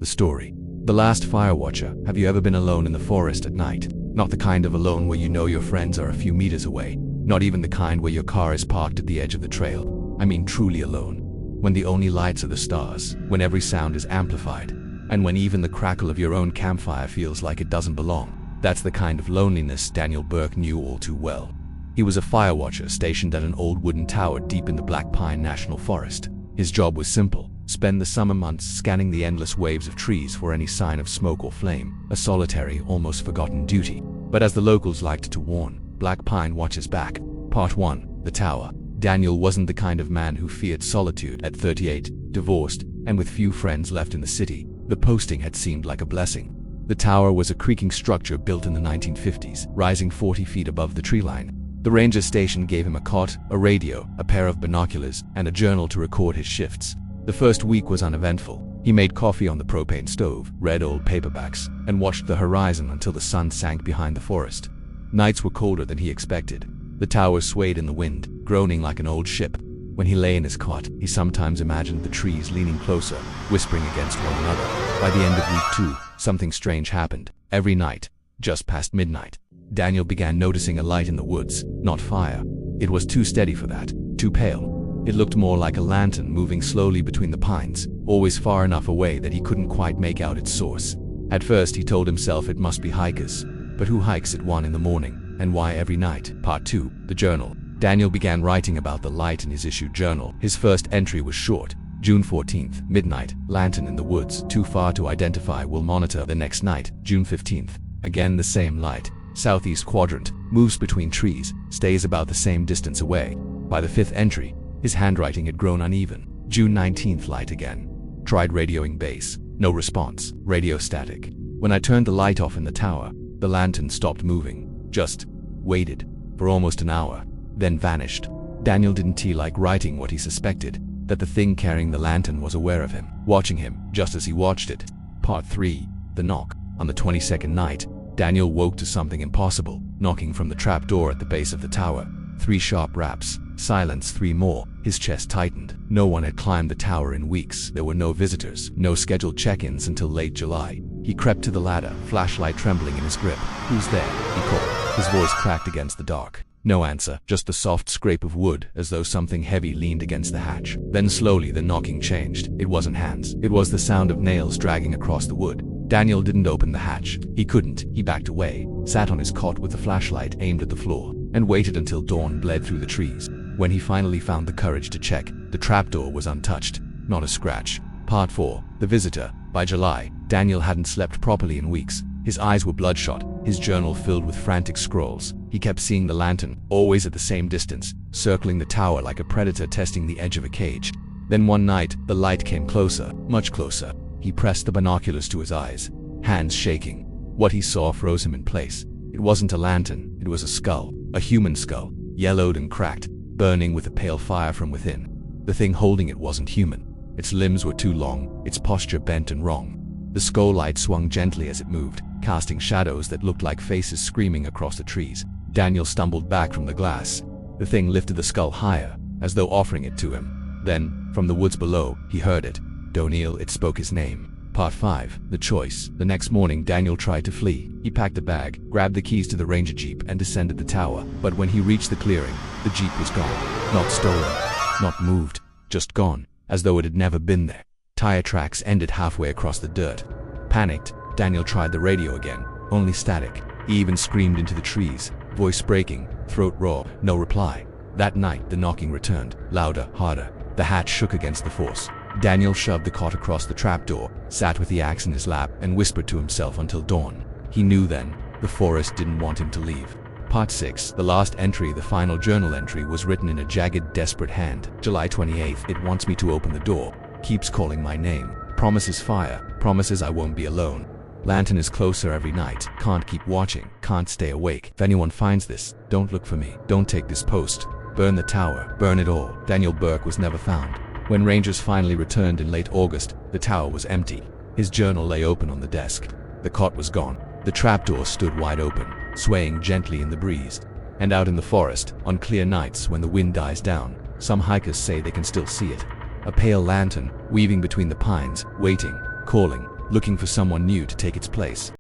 The story. The Last Firewatcher. Have you ever been alone in the forest at night? Not the kind of alone where you know your friends are a few meters away. Not even the kind where your car is parked at the edge of the trail. I mean truly alone. When the only lights are the stars, when every sound is amplified, and when even the crackle of your own campfire feels like it doesn't belong. That's the kind of loneliness Daniel Burke knew all too well. He was a firewatcher stationed at an old wooden tower deep in the Black Pine National Forest. His job was simple: spend the summer months scanning the endless waves of trees for any sign of smoke or flame, a solitary, almost forgotten duty. But as the locals liked to warn, Black Pine watches back. Part 1. The Tower. Daniel wasn't the kind of man who feared solitude. At 38, divorced, and with few friends left in the city, the posting had seemed like a blessing. The tower was a creaking structure built in the 1950s, rising 40 feet above the tree line. The ranger station gave him a cot, a radio, a pair of binoculars, and a journal to record his shifts. The first week was uneventful. He made coffee on the propane stove, read old paperbacks, and watched the horizon until the sun sank behind the forest. Nights were colder than he expected. The tower swayed in the wind, groaning like an old ship. When he lay in his cot, he sometimes imagined the trees leaning closer, whispering against one another. By the end of week 2, something strange happened. Every night, just past midnight, Daniel began noticing a light in the woods. Not fire. It was too steady for that, too pale. It looked more like a lantern moving slowly between the pines, always far enough away that he couldn't quite make out its source. At first he told himself it must be hikers. But who hikes at 1 in the morning, and why every night? Part 2. The Journal. Daniel began writing about the light in his issued journal. His first entry was short. June 14th, midnight, lantern in the woods, too far to identify, will monitor. The next night, June 15th, again the same light. Southeast quadrant, moves between trees, stays about the same distance away. By the 5th entry, his handwriting had grown uneven. June 19th, light again. Tried radioing base. No response. Radio static. When I turned the light off in the tower, the lantern stopped moving. Just waited for almost an hour, then vanished. Daniel didn't like writing what he suspected, that the thing carrying the lantern was aware of him, watching him, just as he watched it. Part 3. The Knock. On the 22nd night, Daniel woke to something impossible, knocking from the trap door at the base of the tower. 3 sharp raps. Silence. 3 more. His chest tightened. No one had climbed the tower in weeks. There were no visitors, no scheduled check-ins until late July. He crept to the ladder, flashlight trembling in his grip. "Who's there?" he called. His voice cracked against the dark. No answer, just the soft scrape of wood, as though something heavy leaned against the hatch. Then slowly the knocking changed. It wasn't hands. It was the sound of nails dragging across the wood. Daniel didn't open the hatch. He couldn't. He backed away, sat on his cot with the flashlight aimed at the floor, and waited until dawn bled through the trees. When he finally found the courage to check, the trapdoor was untouched. Not a scratch. Part 4. The Visitor. By July, Daniel hadn't slept properly in weeks. His eyes were bloodshot, his journal filled with frantic scrolls. He kept seeing the lantern, always at the same distance, circling the tower like a predator testing the edge of a cage. Then one night, the light came closer, much closer. He pressed the binoculars to his eyes, hands shaking. What he saw froze him in place. It wasn't a lantern, it was a skull, a human skull, yellowed and cracked, burning with a pale fire from within. The thing holding it wasn't human. Its limbs were too long, its posture bent and wrong. The skull light swung gently as it moved, casting shadows that looked like faces screaming across the trees. Daniel stumbled back from the glass. The thing lifted the skull higher, as though offering it to him. Then, from the woods below, he heard it. Doniel, it spoke his name. Part 5. The Choice. The next morning, Daniel tried to flee. He packed a bag, grabbed the keys to the ranger jeep, and descended the tower. But when he reached the clearing, the jeep was gone. Not stolen, not moved, just gone, as though it had never been there. Tire tracks ended halfway across the dirt. Panicked, Daniel tried the radio again. Only static. He even screamed into the trees, voice breaking, throat raw. No reply. That night, the knocking returned, louder, harder. The hatch shook against the force. Daniel shoved the cot across the trapdoor, sat with the axe in his lap, and whispered to himself until dawn. He knew then, the forest didn't want him to leave. Part 6. The last entry, the final journal entry, was written in a jagged, desperate hand. July 28th. It wants me to open the door. Keeps calling my name. Promises fire. Promises I won't be alone. Lantern is closer every night. Can't keep watching. Can't stay awake. If anyone finds this, don't look for me. Don't take this post. Burn the tower. Burn it all. Daniel Burke was never found. When rangers finally returned in late August, the tower was empty. His journal lay open on the desk. The cot was gone. The trapdoor stood wide open, swaying gently in the breeze. And out in the forest, on clear nights when the wind dies down, some hikers say they can still see it. A pale lantern, weaving between the pines, waiting, calling, looking for someone new to take its place.